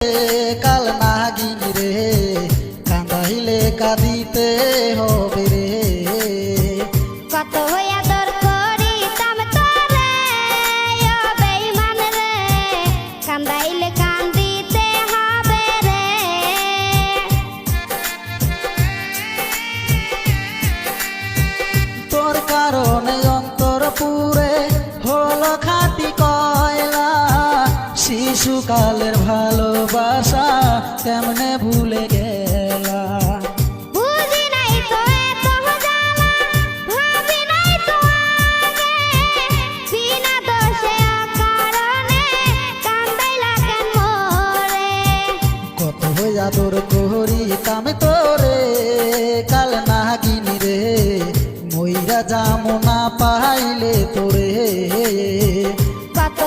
কাল নাগিনী রে কান্দাইলে কাঁদিতে হবে রে। কত আদর করিতাম তোরে ও বেঈমান রে কান্দাইলে কান্দিতে হবে রে। তোর কারণে অন্তর পুরে হলো খাঁটি কয়লা, শিশুকালের ভালোবাসা কেমনে ভুলে গেলা। বুঝি নাই তো এত জ্বালা, ভাবি নাই তো আগে, বিনা দোষে অকারণে কান্দাইলা কেন মোরে। কত আদর করিতাম তোরে কাল নাগিনী রে মইরা যামো না পাইলে তোরে। কত